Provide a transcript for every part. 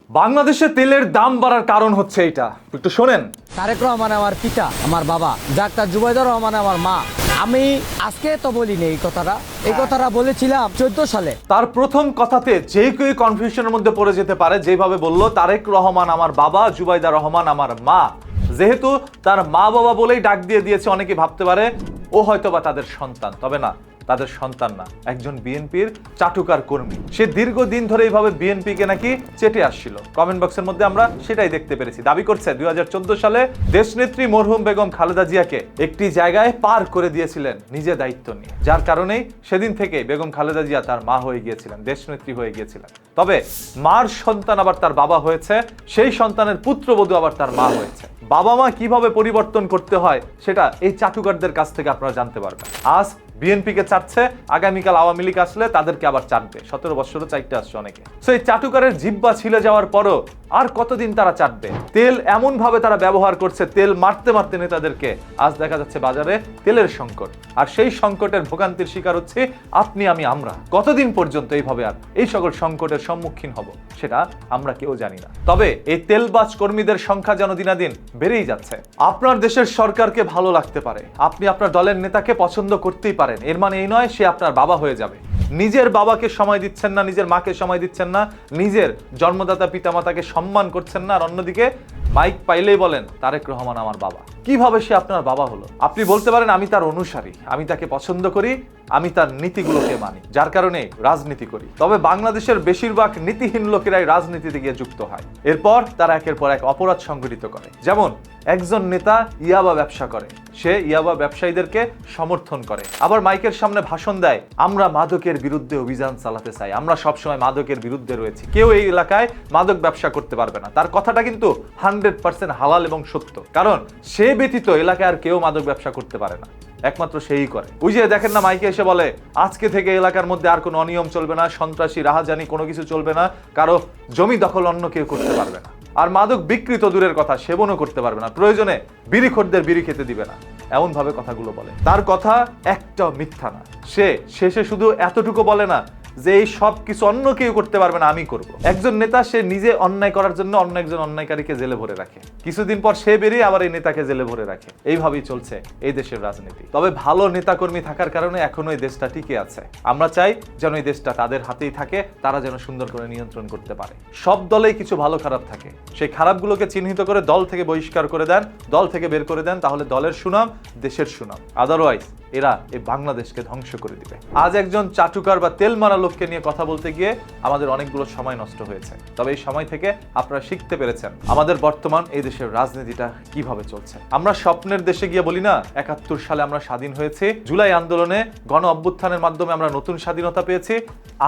বাংলাদেশে তেলের দাম বাড়ার কারণ হচ্ছে এটা, একটু শোনেন। তারেক রহমান আমার পিতা, আমার বাবা। ডাক্তার জুবাইদুর রহমান আমার মা। আমি আজকে তো বলিনি এই কথাটা বলেছিলাম 14 সালে। তার প্রথম কথাতে যে কেউ কনফিউশনের মধ্যে পড়ে যেতে পারে, যেভাবে বলল তারেক রহমান আমার বাবা, জুবাইদা রহমান আমার মা। যেহেতু তার মা বাবা বলেই ডাক দিয়ে দিয়েছে, অনেকে ভাবতে পারে ও হয়তোবা তাদের সন্তান, তবে না, তাদের সন্তান না, একজন বিএনপির চাটুকার কর্মী। সে দীর্ঘদিন ধরে এইভাবে বিএনপিকে নাকি চেটে আসছিল। কমেন্ট বক্সের মধ্যে আমরা সেটাই দেখতে পেরেছি। দাবি করছে 2014 সালে দেশনেত্রী মরহুম বেগম খালেদা জিয়াকে একটি জায়গায় পার করে দিয়েছিলেন নিজে দায়িত্ব নিয়ে, যার কারণেই সেদিন থেকে বেগম খালেদা জিয়া তার মা হয়ে গিয়েছিলেন, দেশনেত্রী হয়ে গিয়েছিলেন। তবে মার সন্তান আবার তার বাবা হয়েছে, সেই সন্তানের পুত্রবধূ আবার তার মা হয়েছে। বাবা মা কিভাবে পরিবর্তন করতে হয় সেটা এই চাটুকারদের কাছ থেকে আপনারা জানতে পারবেন। আজ বিএনপিকে চাটছে, আগামীকাল আওয়ামী লীগ আসলে তাদেরকে আবার চাটবে। 17 বছরও চাইতে আসছে অনেকে। সো এই চাটুকারের জিব্বা ছিলে যাওয়ার পরও আর কতদিন তারা চাটবে? তেল এমন ভাবে তারা ব্যবহার করছে, তেল মারতে মারতে নেতাদেরকে। আজ দেখা যাচ্ছে বাজারে তেলের সংকট, আর সেই সংকটের ভোগান্তির শিকার হচ্ছে আপনি, আমি, আমরা। কতদিন পর্যন্ত এইভাবে আর এই সকল সংকটের সম্মুখীন হব সেটা আমরা কেউ জানি না। তবে এই তেলবাজ কর্মীদের সংখ্যা যেন দিনাদিন বেড়েই যাচ্ছে। আপনার দেশের সরকারকে ভালো লাগতে পারে, আপনি আপনার দলের নেতাকে পছন্দ করতেই পারেন, এর মানে এই নয় সে আপনার বাবা হয়ে যাবে। নিজের বাবাকে সময় দিচ্ছেন না, নিজের মাকে সময় দিচ্ছেন না, নিজের জন্মদাতা পিতামাতাকে সম্মান করছেন না, আর অন্যদিকে মাইক পাইলেই বলেন তারেক রহমান আমার বাবা। কিভাবে সে আপনার বাবা হলো? আপনি বলতে পারেন আমি তার অনুসারী, আমি তাকে পছন্দ করি, আমি তার নীতিগুলোকে মানি, যার কারণে রাজনীতি করি। তবে বাংলাদেশের বেশিরভাগ নীতিহীন লোকেরাই রাজনীতিতে গিয়ে যুক্ত হয়। এরপর তারা একের পর এক অপরাধ সংঘটিত করে। যেমন একজন নেতা ইয়াবা ব্যবসা করে, সে ইয়াবা ব্যবসায়ীদেরকে সমর্থন করে, আবার মাইকের সামনে ভাষণ দেয় আমরা মাদকের বিরুদ্ধে অভিযান চালাতে চাই, আমরা সবসময় মাদকের বিরুদ্ধে রয়েছি, কেউ এই এলাকায় মাদক ব্যবসা করতে পারবে না। তার কথাটা কিন্তু 100% হালাল এবং সত্য, কারণ সে ব্যতীত এলাকায় আর কেউ মাদক ব্যবসা করতে পারে না, একমাত্র সেই করে। ওই যে দেখেন না, মাইকে এসে বলে আজকে থেকে এলাকার মধ্যে আর কোনো অনিয়ম চলবে না, সন্ত্রাসী রাহাজানি কোনো কিছু চলবে না, কারো জমি দখল অন্য কেউ করতে পারবে না, আর মাদক বিক্রি তো দূরের কথা, সেবনও করতে পারবে না, প্রয়োজনে বিড়িখোরদের বিড়ি খেতে দিবে না, এমন ভাবে কথাগুলো বলে। তার কথা একটাও মিথ্যা না। সে শেষে শুধু এতটুকু বলে না যে এই সব কিছু অন্য কেউ করতে পারবে না, আমি করব। একজন নেতা সে নিজে অন্যায় করার জন্য অন্য একজন অন্যায়কারীকে জেলে ভরে রাখে, কিছুদিন পর সে বেরিয়ে আবার এই নেতাকে জেলে ভরে রাখে। এইভাবেই চলছে এই দেশের রাজনীতি। তবে ভালো নেতাকর্মী থাকার কারণে এখনো এই দেশটা টিকে আছে। আমরা চাই যেন এই দেশটা তাদের হাতেই থাকে, তারা যেন সুন্দর করে নিয়ন্ত্রণ করতে পারে। সব দলেই কিছু ভালো খারাপ থাকে, সেই খারাপগুলোকে চিহ্নিত করে দল থেকে বহিষ্কার করে দেন, দল থেকে বের করে দেন, তাহলে দলের সুনাম দেশের সুনাম। আদারওয়াইজ এরা এই বাংলাদেশকে ধ্বংস করে দিবে। আজ একজন চাটুকার বা তেল মারা লোককে নিয়ে কথা বলতে গিয়ে আমাদের অনেকগুলো সময় নষ্ট হয়েছে। তবে এই সময় থেকে আপনারা শিখতে পেরেছেন আমাদের বর্তমান এই দেশের রাজনীতিটা কিভাবে চলছে। আমরা স্বপ্নের দেশে গিয়ে বলি না 71 সালে আমরা স্বাধীন হয়েছি, জুলাই আন্দোলনে গণ অভ্যুত্থানের মাধ্যমে আমরা নতুন স্বাধীনতা পেয়েছি।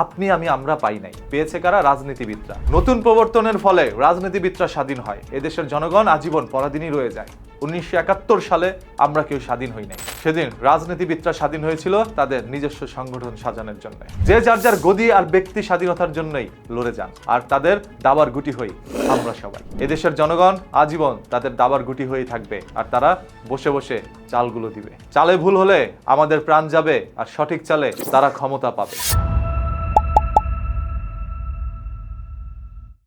আপনি, আমি, আমরা পাই নাই, পেয়েছে কারা? রাজনীতিবিদরা। নতুন প্রবর্তনের ফলে রাজনীতিবিদরা স্বাধীন হয়, এদেশের জনগণ আজীবন পরাধীনই রয়ে যায়। 1971 সালে আমরা কেউ স্বাধীন হই নাই, সেদিন রাজনীতিবিদরা স্বাধীন হয়েছিল তাদের নিজস্ব সংগঠন সাজানোর জন্য। যে যার যার গদি আর ব্যক্তি স্বাধীনতার জন্যই লড়ে যান, আর তাদের দাবার গুটি হই আমরা সবাই। এদেশের জনগণ আজীবন তাদের দাবার গুটি হয়েই থাকবে, আর তারা বসে বসে চালগুলো দিবে। চালে ভুল হলে আমাদের প্রাণ যাবে, আর সঠিক চালে তারা ক্ষমতা পাবে।